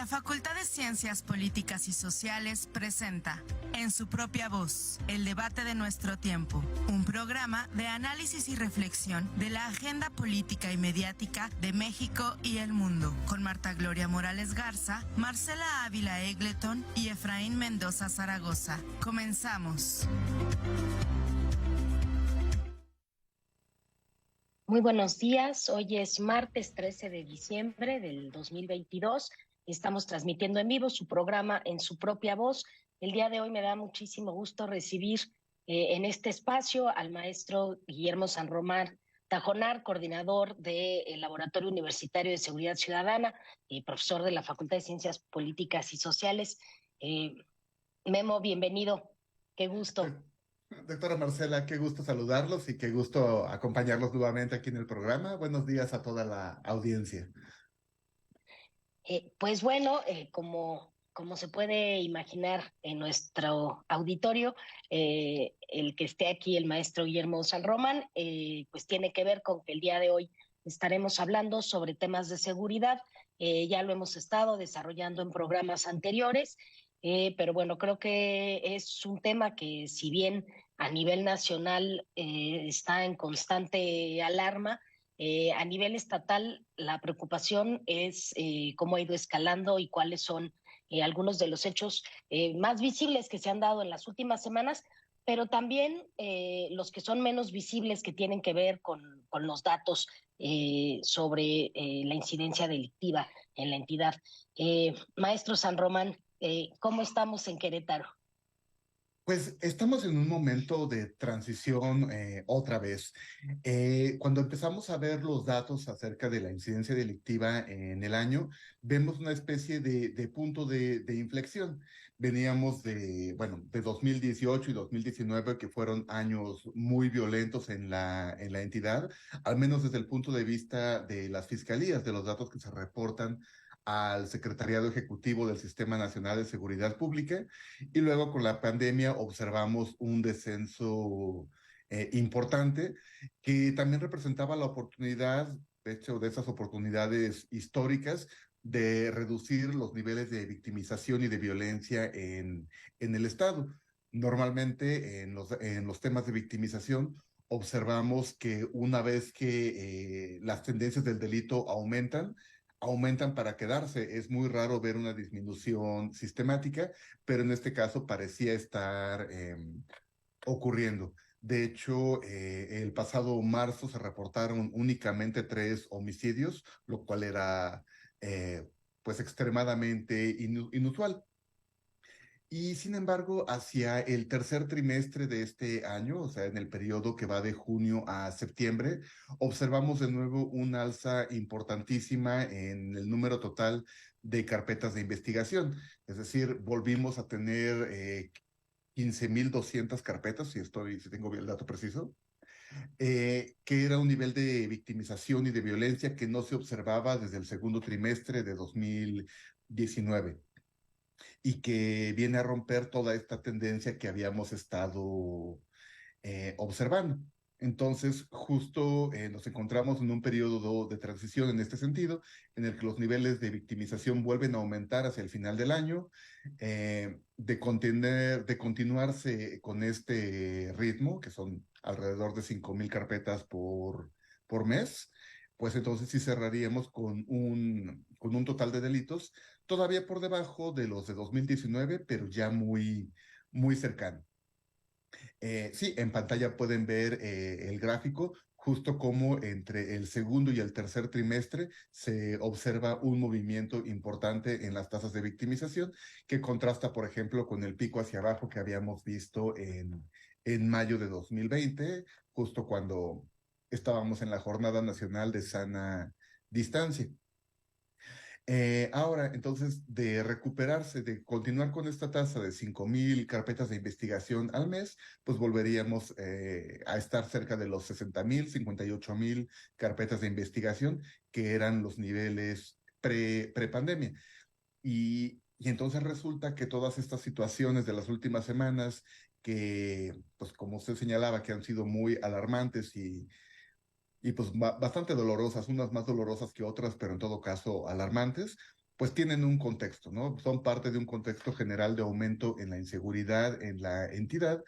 La Facultad de Ciencias Políticas y Sociales presenta En su propia voz, el debate de nuestro tiempo, un programa de análisis y reflexión de la agenda política y mediática de México y el mundo, con Marta Gloria Morales Garza, Marcela Ávila Egleton y Efraín Mendoza Zaragoza. Comenzamos. Muy buenos días, hoy es martes 13 de diciembre del 2022, estamos transmitiendo en vivo su programa En su propia voz. El día de hoy me da muchísimo gusto recibir en este espacio al maestro Guillermo San Román Tajonar, coordinador del Laboratorio Universitario de Seguridad Ciudadana y profesor de la Facultad de Ciencias Políticas y Sociales. Memo, bienvenido, qué gusto. Doctora Marcela, qué gusto saludarlos y qué gusto acompañarlos nuevamente aquí en el programa. Buenos días a toda la audiencia. Pues bueno, como se puede imaginar en nuestro auditorio, el que esté aquí el maestro Guillermo San Román, pues tiene que ver con que el día de hoy estaremos hablando sobre temas de seguridad. Ya lo hemos estado desarrollando en programas anteriores, pero bueno, creo que es un tema que si bien a nivel nacional está en constante alarma, a nivel estatal, la preocupación es cómo ha ido escalando y cuáles son algunos de los hechos más visibles que se han dado en las últimas semanas, pero también los que son menos visibles que tienen que ver con los datos sobre la incidencia delictiva en la entidad. Maestro San Román, ¿cómo estamos en Querétaro? Pues estamos en un momento de transición otra vez. Cuando empezamos a ver los datos acerca de la incidencia delictiva en el año, vemos una especie de punto de inflexión. Veníamos de 2018 y 2019, que fueron años muy violentos en la entidad, al menos desde el punto de vista de las fiscalías, de los datos que se reportan al Secretariado Ejecutivo del Sistema Nacional de Seguridad Pública. Y luego con la pandemia observamos un descenso importante que también representaba la oportunidad, de hecho, de esas oportunidades históricas de reducir los niveles de victimización y de violencia en el Estado. Normalmente en los temas de victimización observamos que una vez que las tendencias del delito aumentan para quedarse. Es muy raro ver una disminución sistemática, pero en este caso parecía estar ocurriendo. De hecho, el pasado marzo se reportaron únicamente 3 homicidios, lo cual era pues extremadamente inusual. Y sin embargo, hacia el tercer trimestre de este año, o sea, en el periodo que va de junio a septiembre, observamos de nuevo una alza importantísima en el número total de carpetas de investigación. Es decir, volvimos a tener 15,200 carpetas, si tengo bien el dato preciso, que era un nivel de victimización y de violencia que no se observaba desde el segundo trimestre de 2019 y que viene a romper toda esta tendencia que habíamos estado observando. Entonces, justo nos encontramos en un periodo de transición en este sentido, en el que los niveles de victimización vuelven a aumentar hacia el final del año, de continuarse con este ritmo, que son alrededor de 5,000 carpetas por mes, pues entonces sí cerraríamos con un total de delitos todavía por debajo de los de 2019, pero ya muy cercano. Sí, en pantalla pueden ver el gráfico, justo como entre el segundo y el tercer trimestre se observa un movimiento importante en las tasas de victimización, que contrasta, por ejemplo, con el pico hacia abajo que habíamos visto en mayo de 2020, justo cuando estábamos en la Jornada Nacional de Sana Distancia. Ahora, entonces, de recuperarse, de continuar con esta tasa de 5,000 carpetas de investigación al mes, pues volveríamos a estar cerca de los 60,000, 58,000 carpetas de investigación, que eran los niveles pre-pandemia. Y entonces resulta que todas estas situaciones de las últimas semanas, que, pues como usted señalaba, que han sido muy alarmantes y pues bastante dolorosas, unas más dolorosas que otras, pero en todo caso alarmantes, pues tienen un contexto, ¿no? Son parte de un contexto general de aumento en la inseguridad en la entidad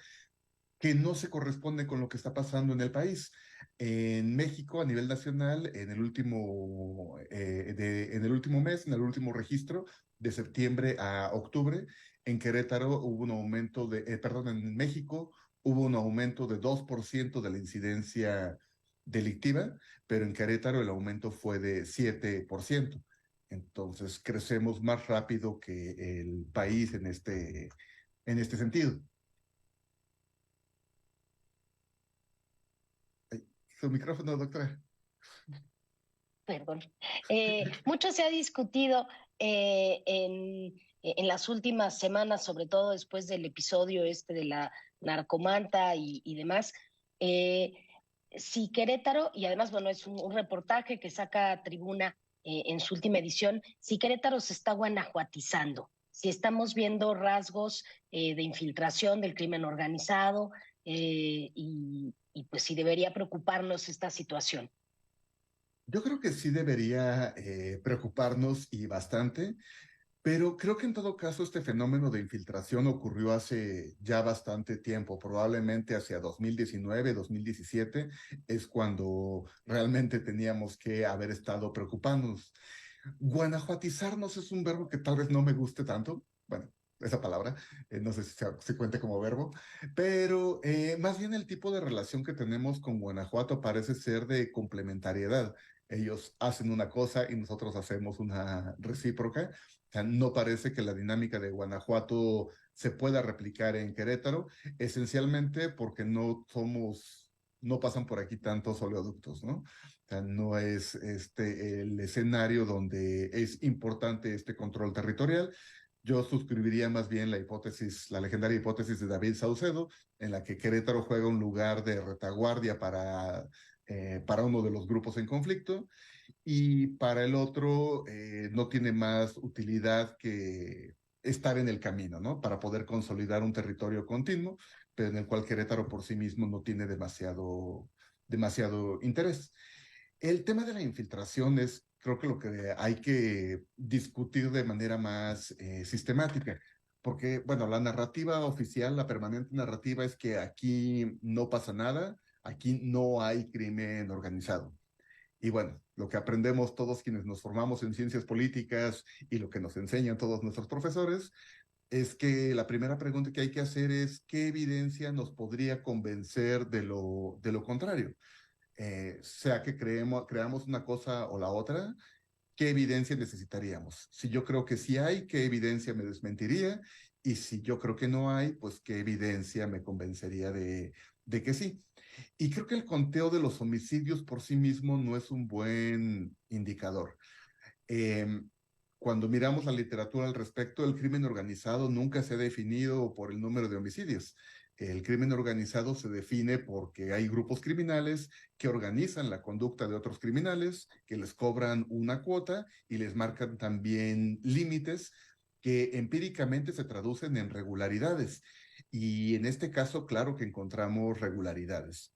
que no se corresponde con lo que está pasando en el país. En México, a nivel nacional, en el último mes, en el último registro, de septiembre a octubre, en Querétaro hubo un aumento perdón, en México hubo un aumento de 2% de la incidencia delictiva, pero en Querétaro el aumento fue de 7%. Entonces, crecemos más rápido que el país en este sentido. Su micrófono, doctora. Perdón. Mucho se ha discutido en las últimas semanas, sobre todo después del episodio este de la narcomanta y demás. eh, si Querétaro, y además, bueno, es un reportaje que saca Tribuna en su última edición, si Querétaro se está guanajuatizando, si estamos viendo rasgos de infiltración del crimen organizado y pues si debería preocuparnos esta situación. Yo creo que sí debería preocuparnos y bastante, pero creo que en todo caso este fenómeno de infiltración ocurrió hace ya bastante tiempo, probablemente hacia 2019, 2017, es cuando realmente teníamos que haber estado preocupándonos. Guanajuatizarnos es un verbo que tal vez no me guste tanto, bueno, esa palabra, no sé si se cuente como verbo, pero más bien el tipo de relación que tenemos con Guanajuato parece ser de complementariedad. Ellos hacen una cosa y nosotros hacemos una recíproca. O sea, no parece que la dinámica de Guanajuato se pueda replicar en Querétaro, esencialmente porque no pasan por aquí tantos oleoductos, ¿no? O sea, no es el escenario donde es importante este control territorial. Yo suscribiría más bien la legendaria hipótesis de David Saucedo, en la que Querétaro juega un lugar de retaguardia para uno de los grupos en conflicto y para el otro no tiene más utilidad que estar en el camino, ¿no? Para poder consolidar un territorio continuo, pero en el cual Querétaro por sí mismo no tiene demasiado interés. El tema de la infiltración es, creo que lo que hay que discutir de manera más sistemática, porque, bueno, la narrativa oficial, la permanente narrativa es que aquí no pasa nada, aquí no hay crimen organizado. Y bueno, lo que aprendemos todos quienes nos formamos en ciencias políticas y lo que nos enseñan todos nuestros profesores es que la primera pregunta que hay que hacer es qué evidencia nos podría convencer de lo contrario. Sea que creamos una cosa o la otra, ¿qué evidencia necesitaríamos? Si yo creo que sí hay, ¿qué evidencia me desmentiría? Y si yo creo que no hay, pues ¿qué evidencia me convencería de que sí? Y creo que el conteo de los homicidios por sí mismo no es un buen indicador. Eh, Cuando miramos la literatura al respecto, el crimen organizado nunca se ha definido por el número de homicidios. El crimen organizado se define porque hay grupos criminales que organizan la conducta de otros criminales, que les cobran una cuota y les marcan también límites que empíricamente se traducen en regularidades. Y en este caso, claro que encontramos regularidades.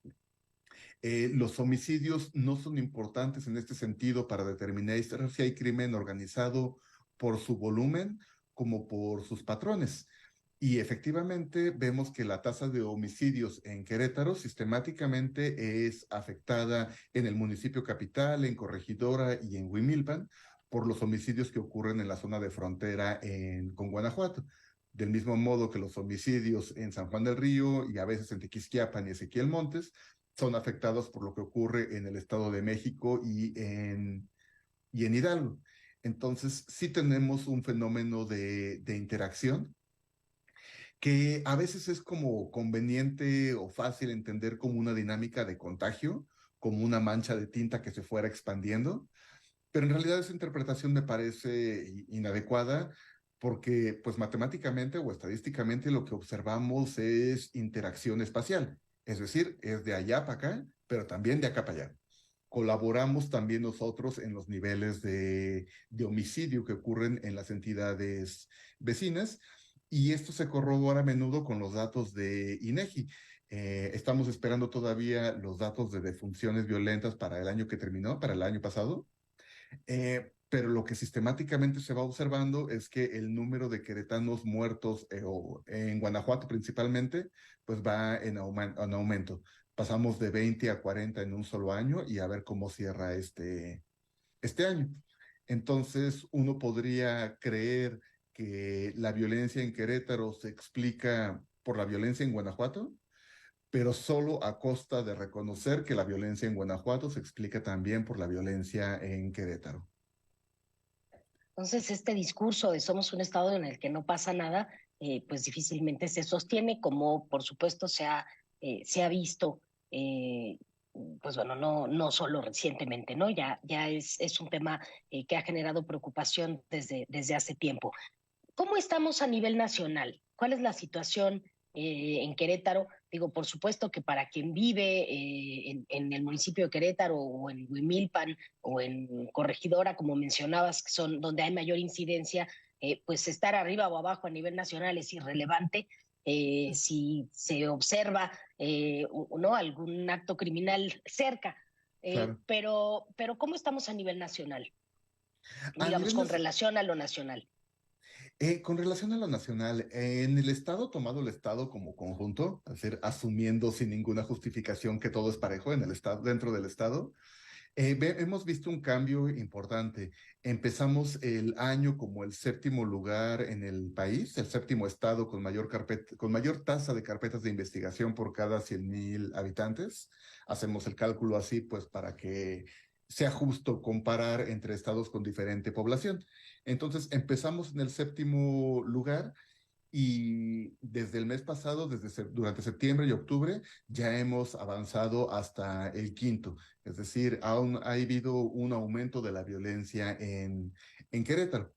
Los homicidios no son importantes en este sentido para determinar si hay crimen organizado por su volumen como por sus patrones. Y efectivamente vemos que la tasa de homicidios en Querétaro sistemáticamente es afectada en el municipio capital, en Corregidora y en Huimilpan por los homicidios que ocurren en la zona de frontera con Guanajuato. Del mismo modo que los homicidios en San Juan del Río y a veces en Tequisquiapan y Ezequiel Montes son afectados por lo que ocurre en el Estado de México y en Hidalgo. Entonces, sí tenemos un fenómeno de interacción que a veces es como conveniente o fácil entender como una dinámica de contagio, como una mancha de tinta que se fuera expandiendo, pero en realidad esa interpretación me parece inadecuada porque pues matemáticamente o estadísticamente lo que observamos es interacción espacial, es decir, es de allá para acá, pero también de acá para allá. Colaboramos también nosotros en los niveles de homicidio que ocurren en las entidades vecinas y esto se corrobora a menudo con los datos de INEGI. Estamos esperando todavía los datos de defunciones violentas para el año que terminó, para el año pasado, pero lo que sistemáticamente se va observando es que el número de queretanos muertos, o en Guanajuato principalmente, pues va en aumento. Pasamos de 20 a 40 en un solo año y a ver cómo cierra este año. Entonces, uno podría creer que la violencia en Querétaro se explica por la violencia en Guanajuato, pero solo a costa de reconocer que la violencia en Guanajuato se explica también por la violencia en Querétaro. Entonces, este discurso de somos un estado en el que no pasa nada, pues difícilmente se sostiene, como por supuesto se ha visto, eh, pues bueno, no solo recientemente, ¿no? Ya es un tema que ha generado preocupación desde hace tiempo. ¿Cómo estamos a nivel nacional? ¿Cuál es la situación en Querétaro? Digo, por supuesto que para quien vive en el municipio de Querétaro o en Huimilpan o en Corregidora, como mencionabas, que son donde hay mayor incidencia, pues estar arriba o abajo a nivel nacional es irrelevante. Si se observa ¿no? algún acto criminal cerca, Claro. pero ¿cómo estamos a nivel nacional? A Digamos, nivel con nacional, relación a lo nacional. con relación a lo nacional, en el Estado, tomado el Estado como conjunto, es decir, asumiendo sin ninguna justificación que todo es parejo en el Estado, dentro del Estado, hemos visto un cambio importante. Empezamos el año como el séptimo lugar en el país, el séptimo estado con mayor tasa de carpetas de investigación por cada 100,000 habitantes. Hacemos el cálculo así, pues, para que sea justo comparar entre estados con diferente población. Entonces, empezamos en el séptimo lugar y desde el mes pasado, durante septiembre y octubre, ya hemos avanzado hasta el quinto. Es decir, aún ha habido un aumento de la violencia en Querétaro.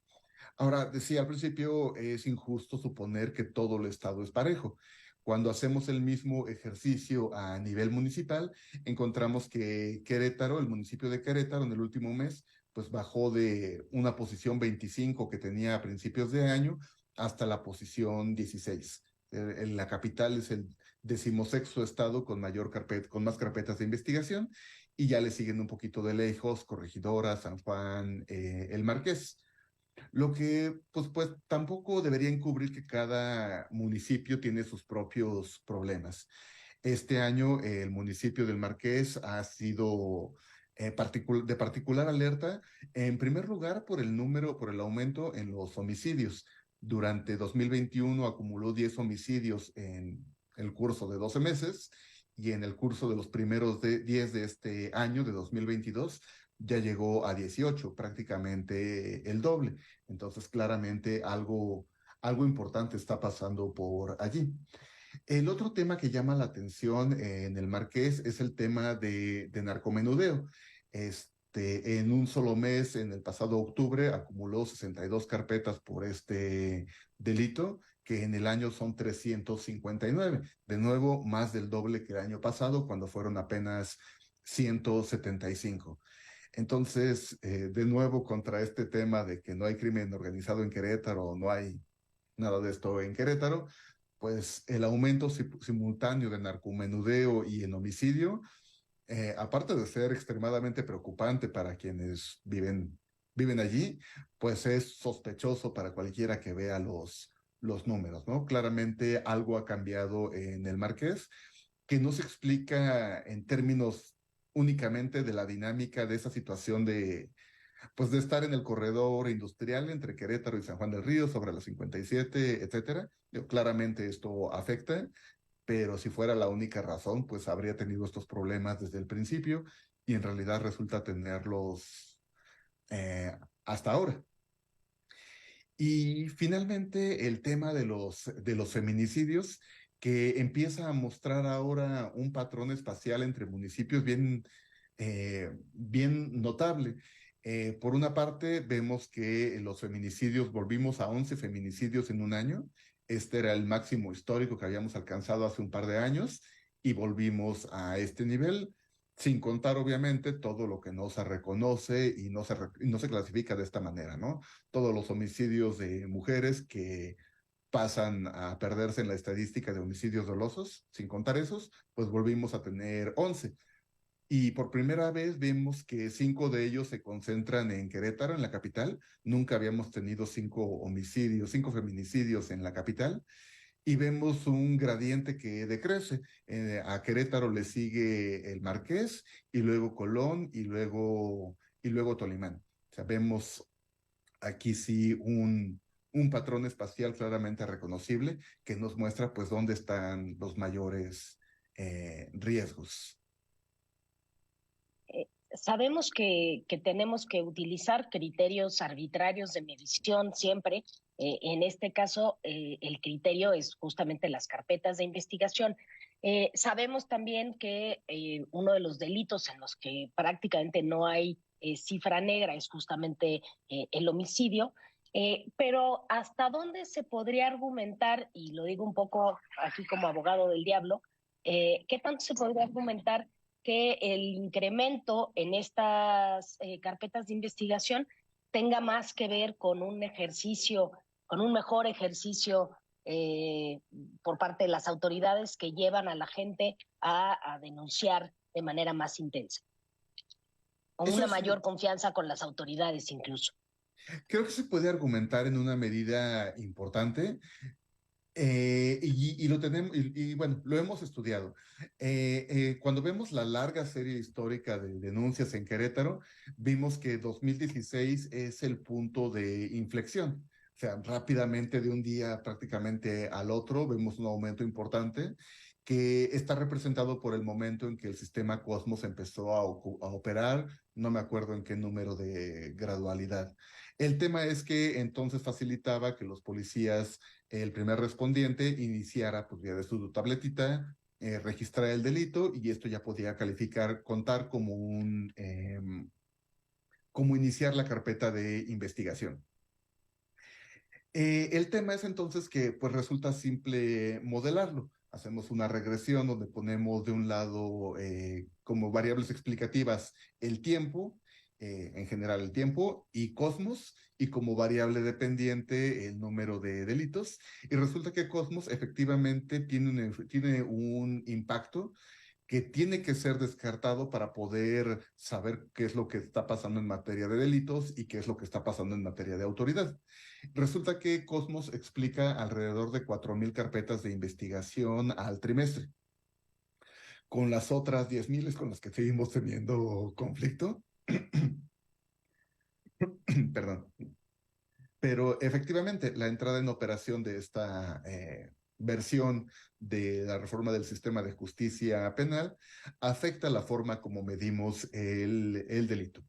Ahora, decía al principio, es injusto suponer que todo el estado es parejo. Cuando hacemos el mismo ejercicio a nivel municipal, encontramos que Querétaro, el municipio de Querétaro, en el último mes, pues bajó de una posición 25 que tenía a principios de año hasta la posición 16. En la capital es el decimosexto estado con más carpetas de investigación, y ya le siguen un poquito de lejos Corregidora, San Juan, El Marqués. Lo que, pues tampoco debería encubrir que cada municipio tiene sus propios problemas. Este año el municipio del Marqués ha sido de particular alerta, en primer lugar por el aumento en los homicidios. Durante 2021 acumuló 10 homicidios en el curso de 12 meses, y en el curso de los primeros 10 de este año, de 2022, ya llegó a 18, prácticamente el doble. Entonces, claramente algo importante está pasando por allí. El otro tema que llama la atención en el Marqués es el tema de narcomenudeo. En un solo mes, en el pasado octubre, acumuló 62 carpetas por este delito, que en el año son 359. De nuevo, más del doble que el año pasado, cuando fueron apenas 175. Entonces, de nuevo, contra este tema de que no hay crimen organizado en Querétaro, no hay nada de esto en Querétaro, pues el aumento simultáneo de narcomenudeo y en homicidio, aparte de ser extremadamente preocupante para quienes viven allí, pues es sospechoso para cualquiera que vea los números, ¿no? Claramente algo ha cambiado en el Marqués, que no se explica en términos únicamente de la dinámica de esa situación pues de estar en el corredor industrial entre Querétaro y San Juan del Río, sobre la 57, etcétera. Claramente esto afecta, pero si fuera la única razón, pues habría tenido estos problemas desde el principio, y en realidad resulta tenerlos hasta ahora. Y finalmente el tema de los feminicidios, que empieza a mostrar ahora un patrón espacial entre municipios bien notable. Por una parte, vemos que los feminicidios, volvimos a 11 feminicidios en un año. Este era el máximo histórico que habíamos alcanzado hace un par de años, y volvimos a este nivel, sin contar obviamente todo lo que no se reconoce y no se clasifica de esta manera, ¿no? Todos los homicidios de mujeres que pasan a perderse en la estadística de homicidios dolosos, sin contar esos, pues volvimos a tener 11. y por primera vez vemos que 5 de ellos se concentran en Querétaro, en la capital. Nunca habíamos tenido 5 homicidios, 5 feminicidios en la capital. Y vemos un gradiente que decrece. A Querétaro le sigue el Marqués, y luego Colón, y luego Tolimán. O sea, vemos aquí sí un patrón espacial claramente reconocible que nos muestra pues dónde están los mayores riesgos. Sabemos que tenemos que utilizar criterios arbitrarios de medición siempre. En este caso, el criterio es justamente las carpetas de investigación. Sabemos también que uno de los delitos en los que prácticamente no hay cifra negra es justamente el homicidio. Pero ¿hasta dónde se podría argumentar, y lo digo un poco aquí como abogado del diablo, qué tanto se podría argumentar que el incremento en estas carpetas de investigación tenga más que ver con un ejercicio, con un mejor ejercicio por parte de las autoridades que llevan a la gente a denunciar de manera más intensa? O Eso una es, mayor confianza con las autoridades incluso. creo que se puede argumentar en una medida importante. Y lo tenemos, y bueno, lo hemos estudiado. Cuando vemos la larga serie histórica de denuncias en Querétaro, vimos que 2016 es el punto de inflexión. O sea, rápidamente de un día prácticamente al otro vemos un aumento importante que está representado por el momento en que el sistema Cosmos empezó a operar, no me acuerdo en qué número de gradualidad. El tema es que entonces facilitaba que los policías, el primer respondiente, iniciara pues, ya de su tabletita, registrar el delito, y esto ya podía contar como iniciar la carpeta de investigación. El tema es entonces que pues resulta simple modelarlo. Hacemos una regresión donde ponemos de un lado como variables explicativas el tiempo, en general el tiempo, y Cosmos, y como variable dependiente el número de delitos. Y resulta que Cosmos efectivamente tiene un impacto que tiene que ser descartado para poder saber qué es lo que está pasando en materia de delitos y qué es lo que está pasando en materia de autoridad. Resulta que Cosmos explica alrededor de 4,000 carpetas de investigación al trimestre. Con las otras 10,000 con las que seguimos teniendo conflicto. Perdón. Pero efectivamente, la entrada en operación de esta versión de la reforma del sistema de justicia penal afecta la forma como medimos el delito.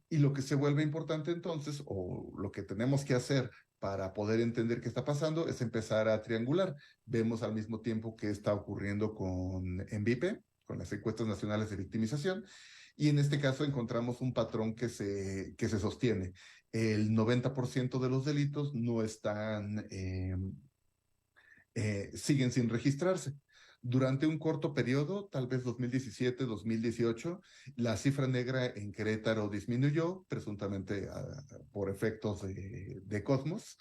Y lo que se vuelve importante entonces, o lo que tenemos que hacer para poder entender qué está pasando, es empezar a triangular. Vemos al mismo tiempo qué está ocurriendo con MVP, con las encuestas nacionales de victimización, y en este caso encontramos un patrón que se sostiene. El 90% de los delitos no están, siguen sin registrarse. Durante un corto periodo, tal vez 2017, 2018, la cifra negra en Querétaro disminuyó, presuntamente por efectos de Cosmos,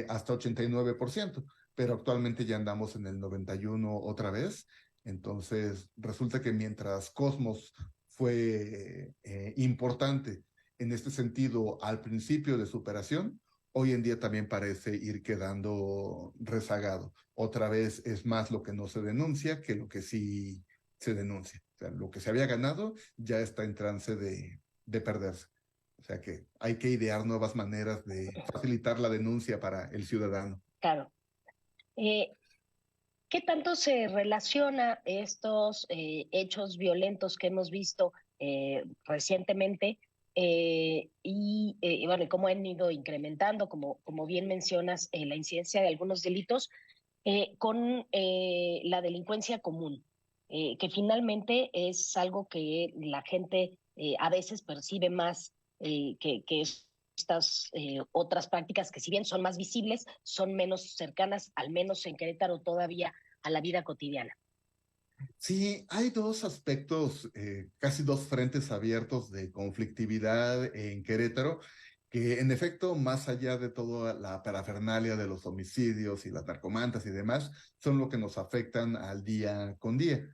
hasta 89%, pero actualmente ya andamos en el 91% otra vez. Entonces, resulta que mientras Cosmos fue importante en este sentido al principio de su operación, hoy en día también parece ir quedando rezagado. Otra vez es más lo que no se denuncia que lo que sí se denuncia. O sea, lo que se había ganado ya está en trance de perderse. O sea que hay que idear nuevas maneras de facilitar la denuncia para el ciudadano. Claro. ¿Qué tanto se relaciona estos hechos violentos que hemos visto recientemente y bueno, cómo han ido incrementando, como bien mencionas, la incidencia de algunos delitos con la delincuencia común, que finalmente es algo que la gente a veces percibe más que estas otras prácticas que si bien son más visibles, son menos cercanas, al menos en Querétaro todavía, a la vida cotidiana? Sí, hay dos aspectos, casi dos frentes abiertos de conflictividad en Querétaro, que en efecto, más allá de toda la parafernalia de los homicidios y las narcomantas y demás, son lo que nos afectan al día con día.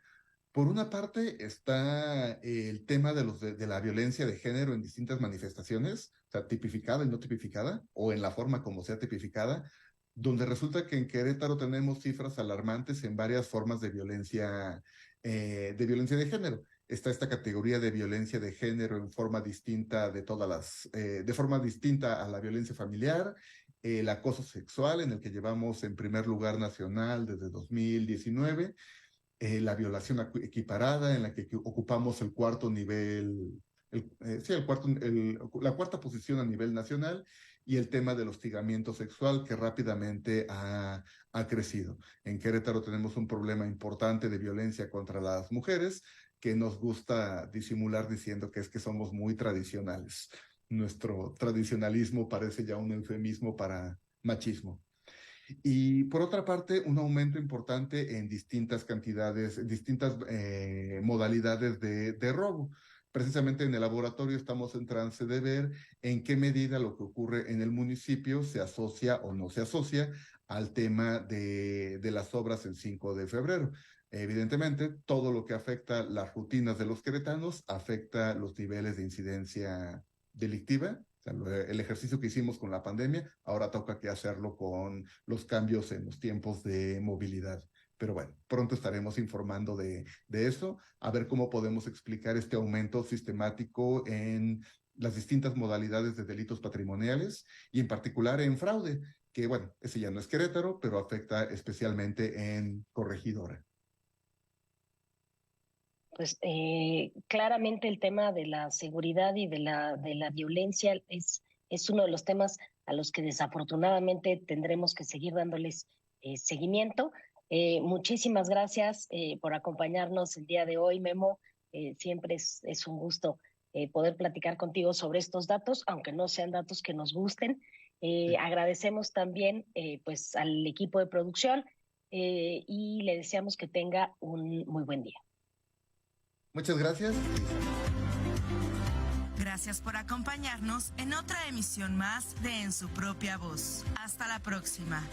Por una parte está el tema de la violencia de género en distintas manifestaciones, o sea, tipificada y no tipificada, o en la forma como sea tipificada, donde resulta que en Querétaro tenemos cifras alarmantes en varias formas de violencia de género. Está esta categoría de violencia de género en forma distinta de forma distinta a la violencia familiar, el acoso sexual, en el que llevamos en primer lugar nacional desde 2019, la violación equiparada, en la que ocupamos el cuarto nivel, la cuarta posición a nivel nacional, y el tema del hostigamiento sexual, que rápidamente ha crecido. En Querétaro tenemos un problema importante de violencia contra las mujeres, que nos gusta disimular diciendo que es que somos muy tradicionales. Nuestro tradicionalismo parece ya un eufemismo para machismo. Y por otra parte, un aumento importante en distintas cantidades, distintas modalidades de robo. Precisamente en el laboratorio estamos en trance de ver en qué medida lo que ocurre en el municipio se asocia o no se asocia al tema de las obras el 5 de febrero. Evidentemente, todo lo que afecta las rutinas de los queretanos afecta los niveles de incidencia delictiva. El ejercicio que hicimos con la pandemia, ahora toca que hacerlo con los cambios en los tiempos de movilidad. Pero bueno, pronto estaremos informando de eso, a ver cómo podemos explicar este aumento sistemático en las distintas modalidades de delitos patrimoniales y en particular en fraude, que bueno, ese ya no es Querétaro, pero afecta especialmente en Corregidora. Pues claramente el tema de la seguridad y de la violencia es uno de los temas a los que desafortunadamente tendremos que seguir dándoles seguimiento. Muchísimas gracias por acompañarnos el día de hoy, Memo. Siempre es un gusto poder platicar contigo sobre estos datos, aunque no sean datos que nos gusten. Agradecemos también pues al equipo de producción y le deseamos que tenga un muy buen día. Muchas gracias. Gracias por acompañarnos en otra emisión más de En su propia voz. Hasta la próxima.